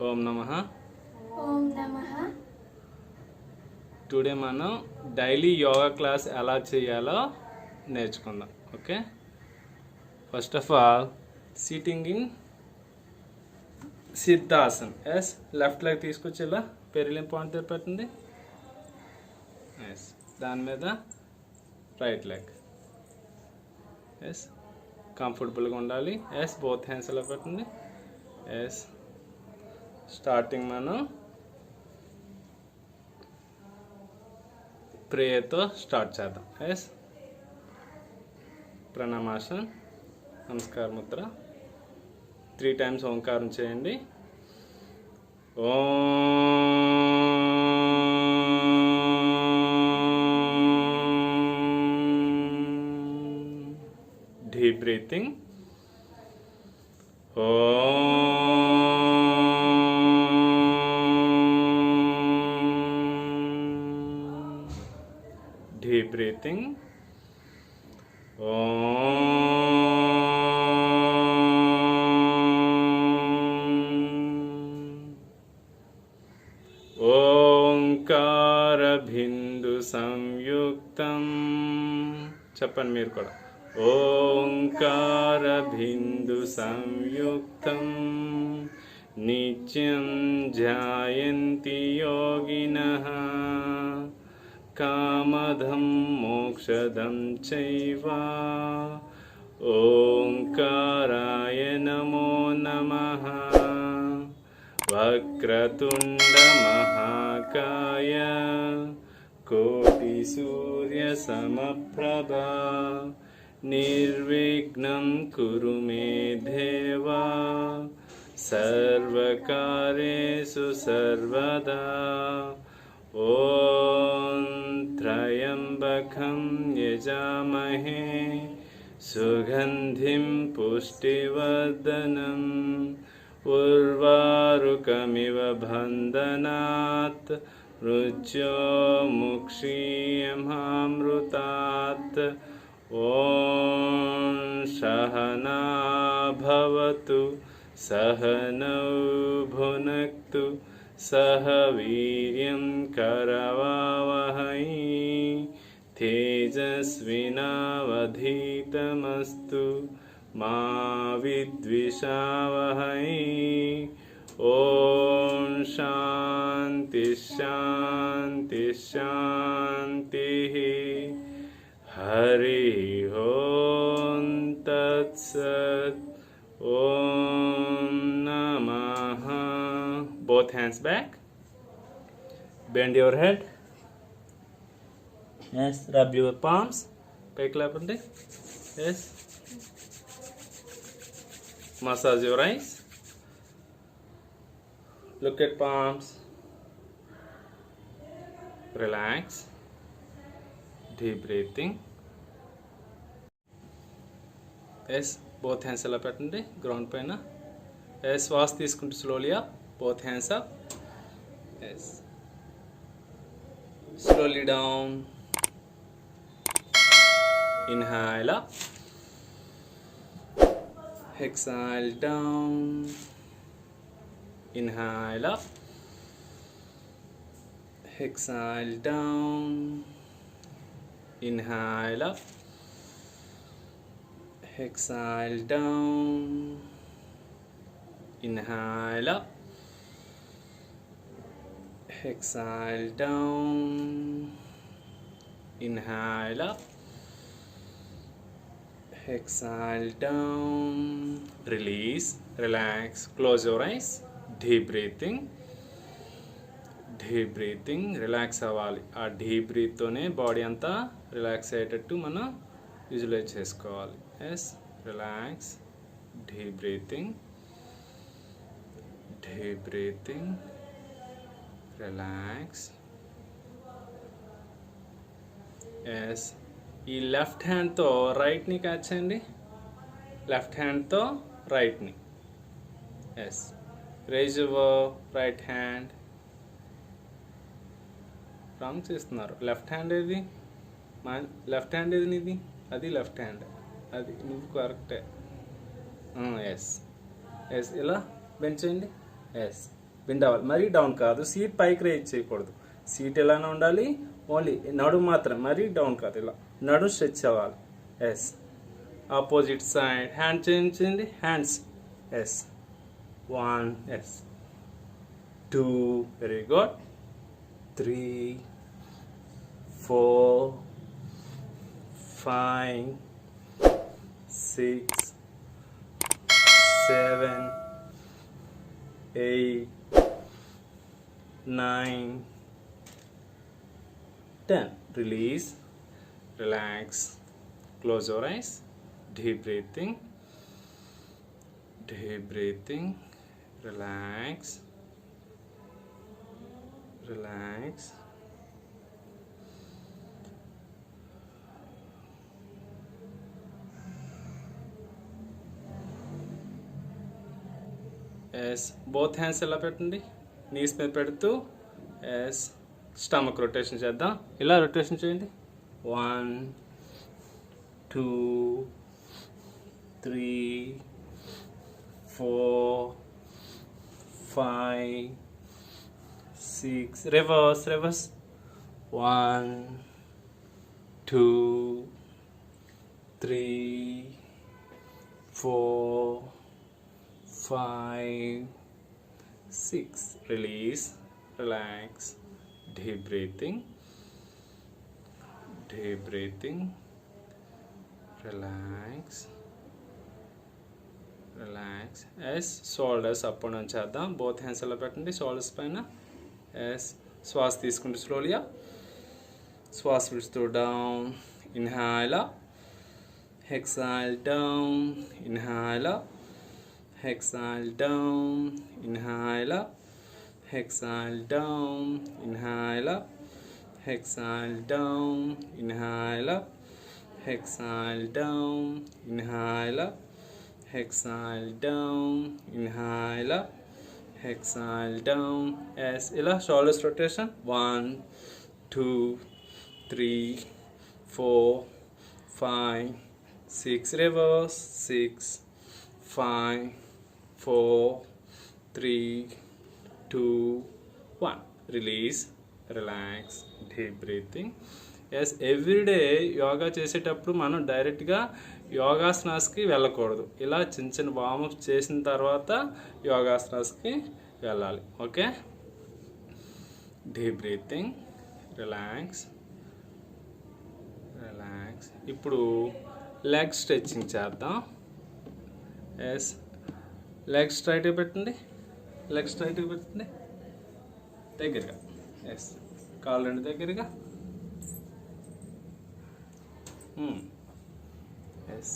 ఓం నమః. ఓం నమః. టుడే మనం డైలీ యోగా క్లాస్ ఎలా చేయాలో నేర్చుకుందాం. Okay, first of all sitting in Siddhasan. Yes, left leg తీసుకొచ్చి ఇలా పెరిలిం పాయింట్ దగ్గర పెట్టండి. ఎస్, దాని మీద రైట్ లెగ్. ఎస్, కంఫర్టబుల్గా ఉండాలి. ఎస్, బోత్ హ్యాండ్స్ ఇలా పెట్టండి. ఎస్, స్టార్టింగ్ మనం ప్రేయర్తో స్టార్ట్ చేద్దాం. ఎస్, ప్రణామాసన్, నమస్కార ముద్ర. 3 times ఓంకారం చేయండి. Deep breathing. Deep breathing. ఓంకార బిందు సంయుక్తం. చెప్పండి మీరు కూడా. ఓంకార బిందు సంయుక్తం నిత్యం ధ్యాయంతి యోగినః కామదం మోక్షదం చైవ. ఓంకారాయ నమో నమః. వక్రతుండ మహాకాయ కోటి సూర్య సమప్రభ నిర్విఘ్నం కురు మే దేవ సర్వకార్యేషు సర్వదా. ఓం త్రయంబకం యజామహే సుగంధిం పుష్టివర్ధనం ఉర్వారుకమివ బంధనాత్ మృత్యోర్ముక్షీయమామృతాత్. ఓం సహనా భవతు సహనౌ భునక్తు సహ వీర్యం కరవావహై తేజస్వినావధీతమస్తు మా విద్విషావహై. ఓం శాంతి శాంతి శాంతి. హరి ఓం తత్సత్. ఓం నమః. Both hands back. Bend your head. Yes, rub your palms. Pike lapante. Yes. Massage your eyes. Look at palms. Relax. Deep breathing. Yes, both hands ala pettandi ground paina. Yes, శ్వాస తీసుకుంటూ slowly up. Both hands up. Yes. Slowly down. Inhale up. Exhale down. Inhale up. Exhale down. Inhale up. Exhale down. Inhale up. Exhale down. Inhale up. Exhale down. Release. Relax. Close your eyes. Deep breathing. Deep breathing. Relax అవ్వాలి. ఆ deep బ్రీత్తోనే body అంతా relax అయ్యేటట్టు మనం visualise చేసుకోవాలి. Yes, relax. Deep breathing. Deep breathing. Relax. Yes. ఈ left హ్యాండ్తో రైట్ని క్యాచ్ చేయండి. లెఫ్ట్ హ్యాండ్తో రైట్ని. Yes, raise your right hand. Wrong చేస్తున్నారు. లెఫ్ట్ హ్యాండ్ ఏది? లెఫ్ట్ హ్యాండ్ ఏది నీది? అది లెఫ్ట్ హ్యాండ్. అది నువ్వు కరెక్టే. ఎస్ ఎస్, ఇలా బెండ్ చేయండి. ఎస్, బెండ్ అవ్వాలి, మరీ డౌన్ కాదు. సీట్ పైకి రేజ్ చేయకూడదు. సీట్ ఎలానే ఉండాలి, ఓన్లీ నడుము మాత్రం, మరీ డౌన్ కాదు, ఇలా నడుము స్ట్రెచ్ అవ్వాలి. Yes. Opposite side hand change చేయండి. Hands. Yes. 1, yes. 2, very good. 3, 4, 5, 6, 7, 8, 9, 10. Release, relax, close your eyes, deep breathing, relax, relax. Yes. Both hands ఎలా పెట్టండి, నీస్ మీద పెడుతూ. ఎస్. స్టమక్ రొటేషన్ చేద్దాం. ఇలా రొటేషన్ చేయండి. 1, 2, 3, 4, 5, 6. Reverse. 1, 2, 3, 4, 5, 6. Release, relax, deep breathing, relax. Yes. Shoulders up and down చేద్దాం. Both hands ఎలా పెట్టండి shoulders పైన. Yes. శ్వాస తీసుకుంటూ slowly. శ్వాస విడుస్తూ down. Inhale up. Exhale down. Inhale up. Exhale down. Inhale up. Exhale down. Inhale up. Exhale down. Inhale up. Exhale down. Inhale up. Exhale down. Inhale up. Exhale down. Yes. ఇలా shoulders rotation. 1, 2, 3, 4, 5, 6. Reverse. 6, 5, 4, 3, 2, 1. Release, relax, deep breathing. Yes. Everyday yoga చేసేటప్పుడు మనం డైరెక్ట్గా యోగాసనాస్కి వెళ్ళకూడదు. ఇలా చిన్న చిన్న warm up చేసిన తర్వాత యోగాసనాస్కి వెళ్ళాలి. ఓకే. Deep breathing, relax. ఇప్పుడు లెగ్ స్ట్రెచ్చింగ్ చేద్దాం. ఎస్. లెగ్ స్ట్రైట్గా పెట్టండి. దగ్గరగా. ఎస్. కాళ్ళు రెండు దగ్గరగా. ఎస్.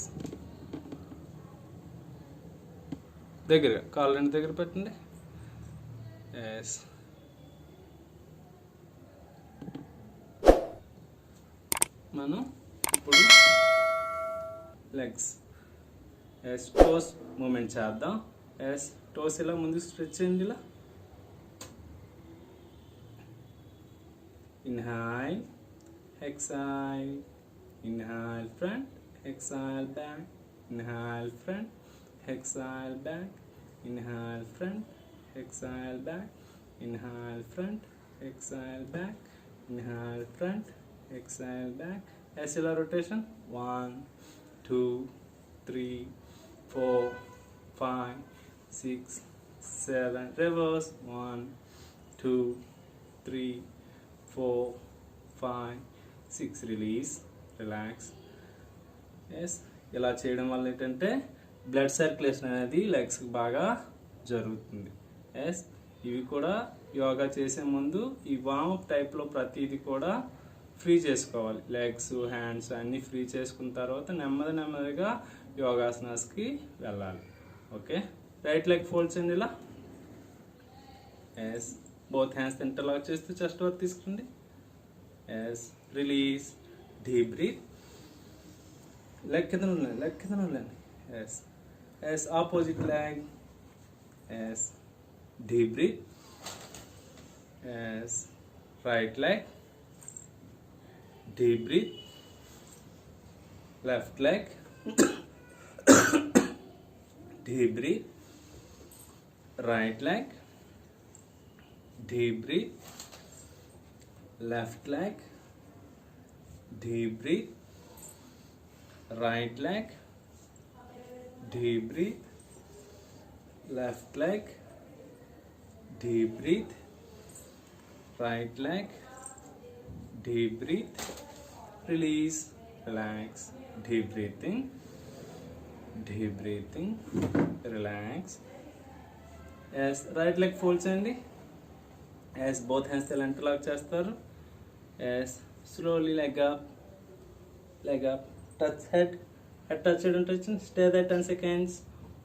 దగ్గరగా కాళ్ళు రెండు దగ్గర పెట్టండి. ఎస్. మనం ఇప్పుడు లెగ్స్ ఎస్ టోస్ మూమెంట్ చేద్దాం. ఎస్. టోస్ ఇలా ముందు స్ట్రెచ్ చేయండి. ఇలా ఇన్హైల్, exhale, inhale front, exhale back, inhale front, exhale back, inhale front, exhale back, inhale front, exhale back, inhale front, exhale back. Acellular rotation. 1, 2, 3, 4, 5, 6, 7. Reverse. 1, 2, 3, 4, 5, 6. Release, relax. Yes. ఇలా చేయడం వల్ల ఏంటంటే blood circulation అనేది లెగ్స్కి బాగా జరుగుతుంది. ఎస్. ఇవి కూడా యోగా చేసే ముందు ఈ వార్మప్ టైప్లో ప్రతిదీ కూడా ఫ్రీ చేసుకోవాలి. లెగ్స్, హ్యాండ్స్ అన్నీ ఫ్రీ చేసుకున్న తర్వాత నెమ్మదిగా యోగాసనాస్కి వెళ్ళాలి. ఓకే. రైట్ లెగ్ ఫోల్డ్ చేయండి ఇలా. ఎస్. బోత్ హ్యాండ్స్ ఇంటర్లాక్ చేస్తూ చెస్ట్ వరకు తీసుకోండి. Yes. Release, deep breathe. Leg కింద ఉండండి. Yes. Yes. Opposite leg. Yes. Deep breathe. Yes. Right leg. Deep breathe. Left leg. Deep breathe. Right leg. deep breath, left leg, deep breath, right leg, deep breath, left leg, deep breath, right leg, deep breath, release, relax, deep breathing, relax. As right leg fold చేయండి. As both hands తో interlock చేస్తారు. As slowly leg up, touch head touch and touch, stay there 10 seconds.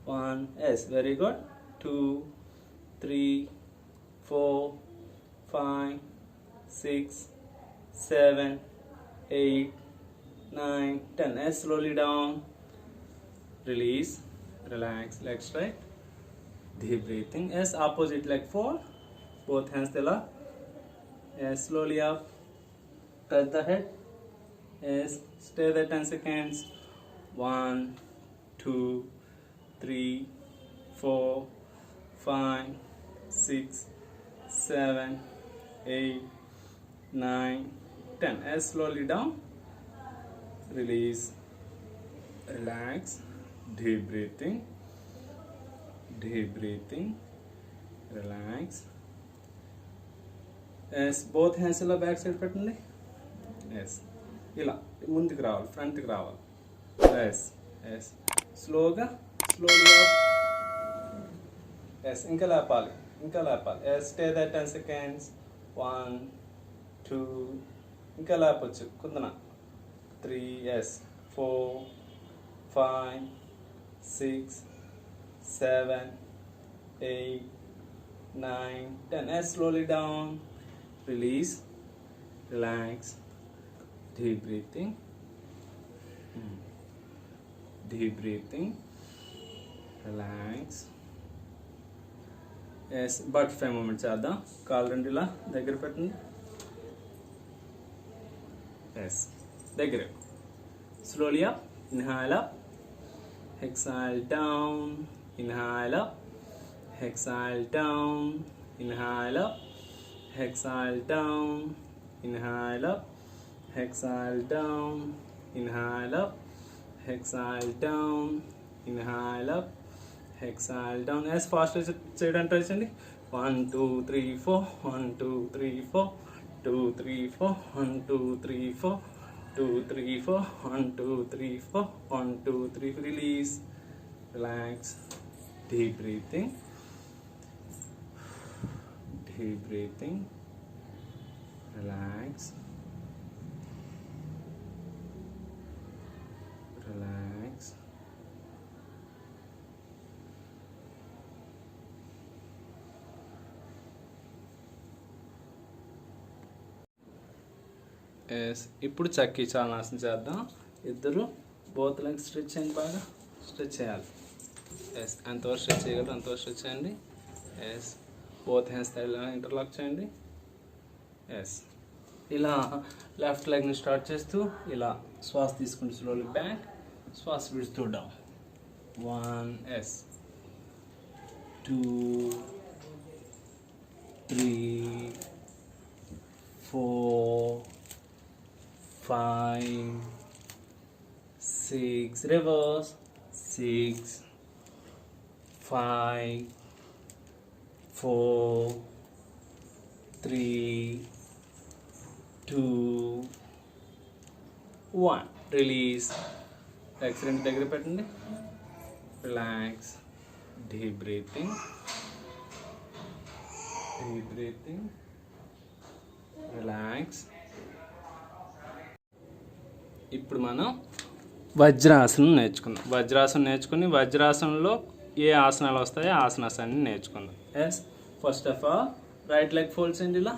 1, yes, very good. 2, 3, 4, 5, 6, 7, 8, 9, 10. As slowly down, release, relax, leg straight, deep breathing. As opposite leg fold, both hands tela. As slowly up, touch the head. As stay there 10 seconds. 1, 2, 3, 4, 5, 6, 7, 8, 9, 10. As slowly down, release, relax, deep breathing, relax. As both hands ఇలా back side పెట్టండి. Yes ఇలా ముందుకు రావాలి, ఫ్రంట్కి రావాలి. Yes yes slowly yes ఇంకా లేపాలి. Yes stay that 10 seconds. 1, 2, ఇంకా లేపొచ్చు కుందన. 3, yes 4, 5, 6, 7, 8, 9, 10. As slowly down, release, relax, deep breathing, relax. Yes, butterfly movement చేద్దాం. కాలు రెండు ఇలా దగ్గర పెట్టండి. Yes, దగ్గర. Slowly up, inhale up, exhale down, inhale up, exhale down, inhale up, exhale down, inhale up, exhale down, inhale up, exhale down, inhale up, exhale down. As fast as చేయడానికి try చేయండి. 1, 2, 3, 4, 1, 2, 3, 4, 2, 3, 4, 1, 2, 3, 4, 2, 3, 4, 1, 2, 3, 4, 1, 2, 3. Release, relax, deep breathing, relax, yes ఇప్పుడు చక్కి చాలనాసన చేద్దాం. ఇద్దరు both legs stretch చేయండి, బాగా stretch చేయాలి. Yes ఎంతవరకు stretch చేయగలరు అంతవరకు స్ట్రెచ్ చేయండి. ఎస్ బోత్ హ్యాండ్స్ ఇంటర్లాక్ చేయండి. ఎస్ ఇలా లెఫ్ట్ లెగ్ని స్టార్ట్ చేస్తూ ఇలా శ్వాస తీసుకుంటూ స్లోలీ బ్యాక్, శ్వాస విడుస్తూ down. 1, yes 2, 3, 4, 5, 6, reverse, 6, 5, 4, 3, 2, 1. Release. Legs రెండు దగ్గర పెట్టండి. Relax. Deep breathing. Relax. ఇప్పుడు మనం వజ్రాసనం నేర్చుకుందాం. వజ్రాసనంలో ఏ ఆసనాలు వస్తాయో ఆసనాసాన్ని నేర్చుకుందాం. Yes first of all right leg fold చేయండి ఇలా.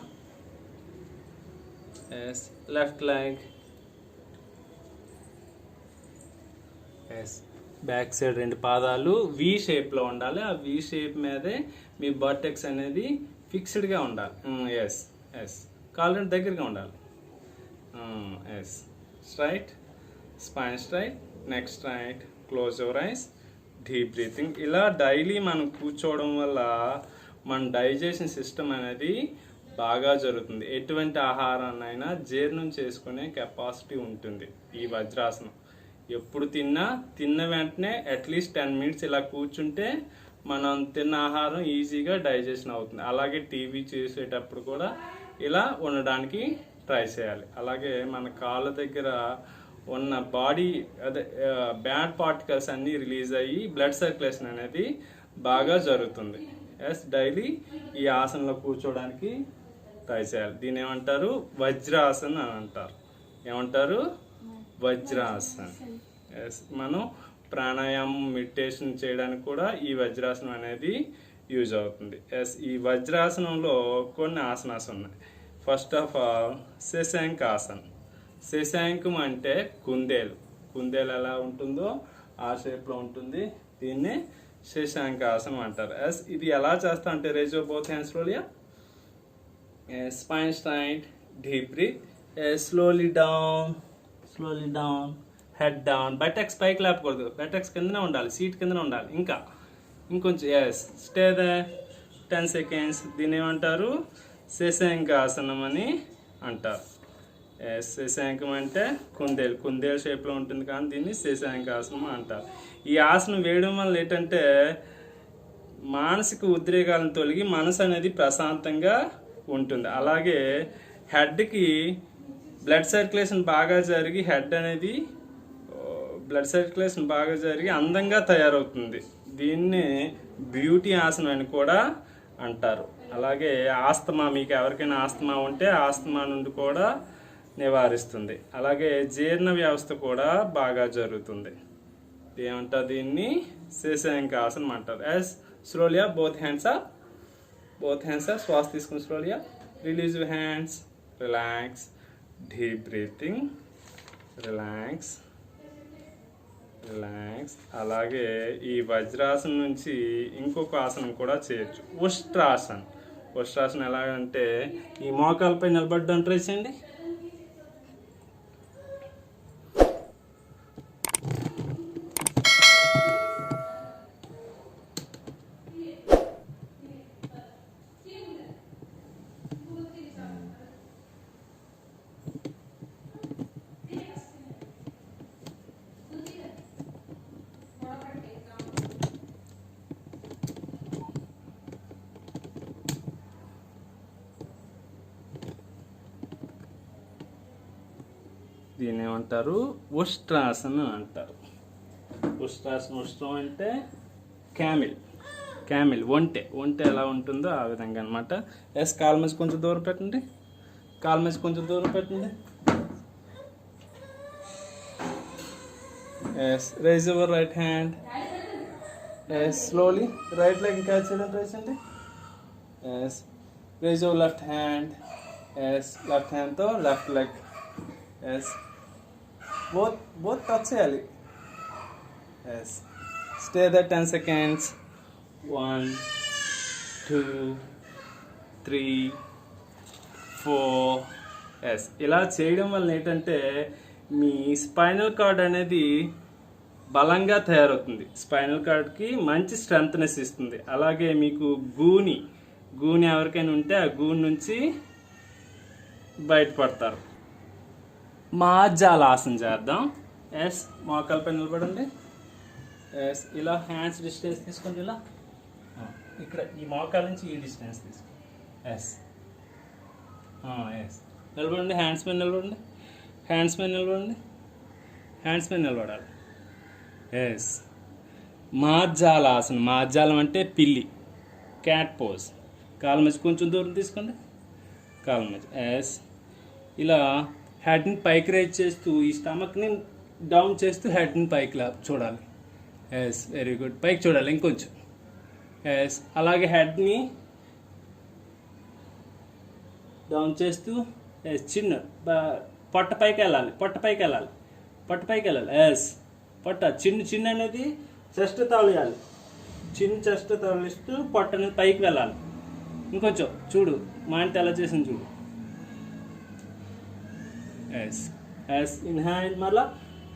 Yes left leg. Yes back side రెండు పాదాలు వి షేప్లో ఉండాలి. ఆ వి షేప్ మీదే మీ బర్టెక్స్ అనేది ఫిక్స్డ్గా ఉండాలి. ఎస్ ఎస్ కాలు రెండు దగ్గరగా ఉండాలి. Yes straight, spine straight, neck straight, close your eyes, deep breathing. ఇలా డైలీ మనం కూర్చోవడం వల్ల మన డైజెషన్ సిస్టమ్ అనేది బాగా జరుగుతుంది. ఎటువంటి ఆహారాన్నైనా జీర్ణం చేసుకునే కెపాసిటీ ఉంటుంది ఈ వజ్రాసనం. ఎప్పుడు తిన్న వెంటనే అట్లీస్ట్ 10 మినిట్స్ ఇలా కూర్చుంటే మనం తిన్న ఆహారం ఈజీగా డైజెషన్ అవుతుంది. అలాగే టీవీ చూసేటప్పుడు కూడా ఇలా ఉండడానికి ట్రై చేయాలి. అలాగే మన కాళ్ళ దగ్గర ఉన్న బాడీ అదే బ్యాడ్ పార్టికల్స్ అన్నీ రిలీజ్ అయ్యి బ్లడ్ సర్క్యులేషన్ అనేది బాగా జరుగుతుంది. ఎస్, డైలీ ఈ ఆసనంలో కూర్చోవడానికి ట్రై చేయాలి. దీని ఏమంటారు? వజ్రాసన్ అని అంటారు. ఏమంటారు? వజ్రాసన్. ఎస్, మనం ప్రాణాయామం మెడిటేషన్ చేయడానికి కూడా ఈ వజ్రాసనం అనేది యూజ్ అవుతుంది. ఎస్, ఈ వజ్రాసనంలో కొన్ని ఆసనాస్ ఉన్నాయి. First of all Shashankasan. శశాంకం అంటే కుందేలు. కుందేలు ఎలా ఉంటుందో ఆ షేప్లో ఉంటుంది. దీన్ని శశాంకాసనం అంటారు. ఎస్, ఇది ఎలా చేస్తా అంటే raise your both hands slowly, spine straight, deep breath, slowly down, head down. Buttocks పైకి లేపకూడదు, బటెక్స్ కిందనే ఉండాలి, సీట్ కిందనే ఉండాలి. ఇంకొంచెం ఎస్, స్టే దే 10 సెకండ్స్. దీని ఏమంటారు? శశాంకాసనం అని అంటారు. శశాంకం అంటే కుందేలు షేప్లో ఉంటుంది, కానీ దీన్ని శశాంకాసనం అంటారు. ఈ ఆసనం వేయడం వల్ల ఏంటంటే మానసిక ఉద్రేకాలను తొలగి మనసు అనేది ప్రశాంతంగా ఉంటుంది. అలాగే హెడ్కి బ్లడ్ సర్క్యులేషన్ బాగా జరిగి అందంగా తయారవుతుంది. దీన్ని బ్యూటీ ఆసనం అని కూడా అంటారు. అలాగే ఆస్తమా, మీకు ఎవరికైనా ఆస్తమా ఉంటే ఆస్తమా నుండి కూడా నివారిస్తుంది. అలాగే జీర్ణ వ్యవస్థ కూడా బాగా జరుగుతుంది. ఏమంటారు? దీన్ని శశాంకాసనం అంటారు. Yes, slowly both hands up, శ్వాస తీసుకుని slowly release your hands, relax, deep breathing, relax. అలాగే ఈ వజ్రాసనం నుంచి ఇంకొక ఆసనం కూడా చేయొచ్చు, ఉష్ట్రాసన్. ఉష్ట్రాసనం ఎలాగంటే ఈ మోకాలపై నిలబడ్డం ట్రై చేయండి. దీన్ని ఏమంటారు? ఉష్ట్రాసనం అంటారు. ఉష్ట్రం అంటే క్యామిల్ ఒంటె ఎలా ఉంటుందో ఆ విధంగా అనమాట. ఎస్, కాలు మధ్య కొంచెం దూరం పెట్టండి. Yes, raise your right hand. Yes, slowly right leg catch చేయడం ట్రై చేయండి. Yes, raise your left hand. Yes, left హ్యాండ్తో left leg. Yes, both touch చేయాలి. Yes, stay that 10 seconds. 1 2 3 4. Yes, ఇలా చేయడం వల్ల ఏంటంటే మీ స్పైనల్ కార్డ్ అనేది బలంగా తయారవుతుంది. స్పైనల్ కార్డ్కి మంచి స్ట్రెంగ్త్నెస్ ఇస్తుంది. అలాగే మీకు గూని ఎవరికైనా ఉంటే ఆ గూని నుంచి బయటపడతారు. మార్జాలాసన చేద్దాం. ఎస్, మోకాలపై నిలబడండి. ఎస్, ఇలా హ్యాండ్స్ డిస్టెన్స్ తీసుకోండి. ఇలా ఇక్కడ ఈ మోకాల నుంచి ఈ డిస్టెన్స్ తీసుకోండి. ఎస్, నిలబడండి. హ్యాండ్స్ మీద నిలబడాలి. ఎస్, మార్జాలాసన. మార్జాలం అంటే పిల్లి, క్యాట్ పోజ్. కాళ్ళ మధ్య కొంచెం దూరం తీసుకోండి. కాళ్ళ మధ్య. ఎస్, ఇలా హెడ్ని పైకి రైజ్ చేస్తూ ఈ స్టమక్ని డౌన్ చేస్తూ హెడ్ని పైకి చూడాలి. Yes, very good. పైకి చూడాలి ఇంకొంచెం. ఎస్, అలాగే హెడ్ని డౌన్ చేస్తూ చిన్న పొట్ట పైకి వెళ్ళాలి. ఎస్, పొట్ట చిన్న అనేది చెస్ట్ తవలియాలి. చెస్ట్ తవలిస్తూ పొట్ట అనేది పైకి వెళ్ళాలి. ఇంకొంచెం చూడు, మా అంటే ఎలా చేసింది చూడు. ఎస్, ఇన్హేల్, మళ్ళా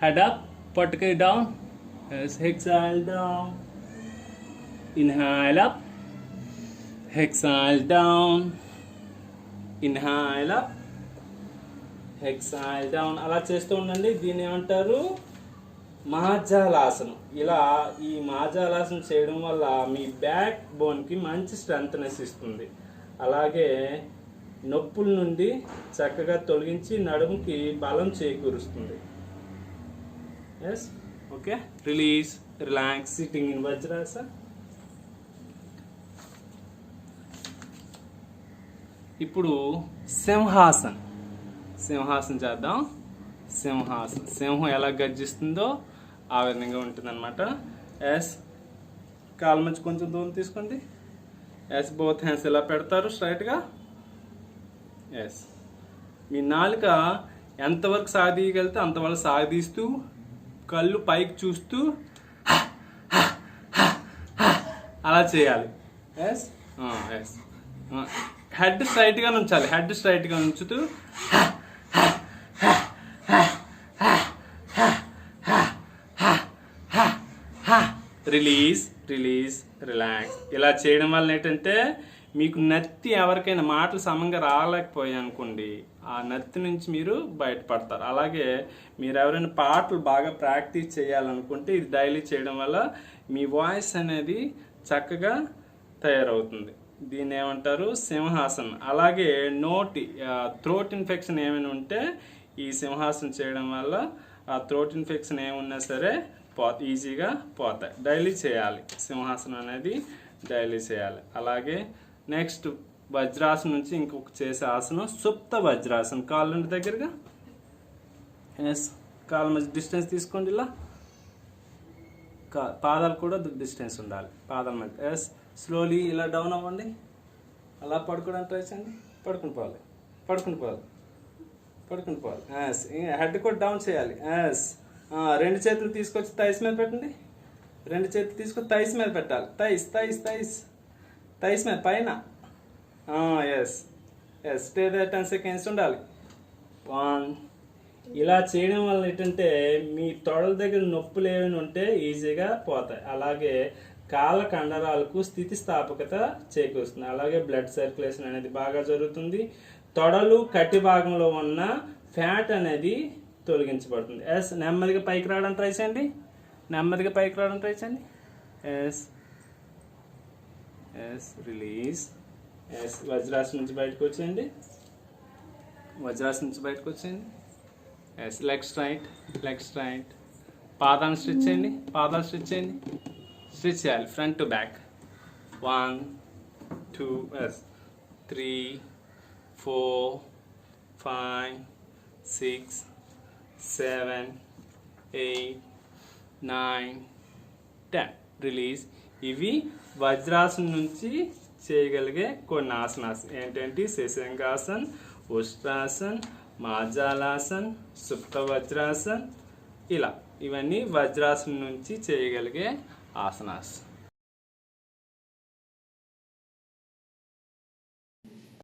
హెడ్ అప్, పొట్టకి down. Yes, exhale down, inhale up, exhale down, inhale up, exhale down. అలా చేస్తూ ఉండండి. దీన్ని ఏమంటారు? మహాజాలాసనం. ఇలా ఈ మహాజాలాసనం చేయడం వల్ల మీ బ్యాక్ బోన్కి మంచి స్ట్రెంగ్త్నెస్ ఇస్తుంది. అలాగే నొప్పుల నుండి చక్కగా తొలగించి నడుముకి బలం చేకూరుస్తుంది. Yes, okay. Release, relax, sitting in Vajrasan. ఇప్పుడు సింహాసన్. సింహాసనం చేద్దాం. సింహాసనం. సింహం ఎలా గర్జిస్తుందో ఆ విధంగా ఉంటుంది అనమాట. ఎస్, కాళ్ళ మధ్య కొంచెం దూరం తీసుకోండి. ఎస్, బోత్ హ్యాండ్స్ ఇలా పెడతారు స్ట్రైట్గా. ఎస్, మీ నాలుక ఎంతవరకు సాగదీయగలితే అంతవరకు సాగదీస్తూ కళ్ళు పైకి చూస్తూ అలా చేయాలి. Yes, yes. హెడ్ స్ట్రైట్గా ఉంచాలి. హెడ్ స్ట్రైట్గా ఉంచుతూ రిలీజ్, రిలీజ్, రిలాక్స్. ఇలా చేయడం వల్ల ఏంటంటే మీకు నత్తి ఎవరికైనా మాటలు సమంగా రాలేకపోయాయి అనుకోండి, ఆ నత్తి నుంచి మీరు బయటపడతారు. అలాగే మీరు ఎవరైనా పాటలు బాగా ప్రాక్టీస్ చేయాలనుకుంటే ఇది డైలీ చేయడం వల్ల మీ వాయిస్ అనేది చక్కగా తయారవుతుంది. దీన్ని ఏమంటారు? సింహాసనం. అలాగే థ్రోట్ ఇన్ఫెక్షన్ ఏమైనా ఉంటే ఈ సింహాసనం చేయడం వల్ల ఆ థ్రోట్ ఇన్ఫెక్షన్ ఏమున్నా సరే ఈజీగా పోతాయి. డైలీ చేయాలి సింహాసనం అనేది, డైలీ చేయాలి. అలాగే నెక్స్ట్ వజ్రాసనం నుంచి ఇంకొక చేసే ఆసనం సుప్త వజ్రాసనం. కాళ్ళ దగ్గరగా. ఎస్, కాళ్ళ మధ్య డిస్టెన్స్ తీసుకోండి. ఇలా పాదాలు కూడా డిస్టెన్స్ ఉండాలి పాదాల మధ్య. ఎస్, స్లోలీ ఇలా డౌన్ అవ్వండి. అలా పడుకోవడానికి ట్రై చేయండి. పడుకుని పోవాలి. ఎస్, హెడ్ కూడా డౌన్ చేయాలి. ఎస్, రెండు చేతులు తీసుకొచ్చి థైస్ మీద పెట్టండి. రెండు చేతులు తీసుకొచ్చి థైస్ మీద పెట్టాలి. థైస్ మీద పైన. Yes, yes. Stay there 10 seconds ఉండాలి. 1. ఇలా చేయడం వల్ల ఏంటంటే మీ తొడల దగ్గర నొప్పులు ఏమైనా ఉంటే ఈజీగా పోతాయి. అలాగే కాళ్ళ కండరాలకు స్థితిస్థాపకత చేకూరుస్తుంది. అలాగే బ్లడ్ సర్క్యులేషన్ అనేది బాగా జరుగుతుంది. తొడలు కట్టి భాగంలో ఉన్న ఫ్యాట్ అనేది తొలగించబడుతుంది. ఎస్, నెమ్మదిగా పైకి రావడానికి ట్రై చేయండి. Yes, yes, release. ఎస్, వజ్రాసనం నుంచి బయటకు వచ్చేయండి. Yes, leg straight. పాదాలను స్ట్రెచ్ చేయండి. స్ట్రెచ్ చేయాలి ఫ్రంట్ టు బ్యాక్. 1, 2, 3, 4, 5, 6, 7, 8, 9, 10. రిలీజ్. ఇవి వజ్రాసనం నుంచి చేయగలిగే కొన్ని ఆసనాస్ ఏంటంటే శశంకాసన్, ఉష్ట్రాసన్, మాజాలాసన్, సుప్త వజ్రాసన్. ఇలా ఇవన్నీ వజ్రాసనం నుంచి చేయగలిగే ఆసనాస్.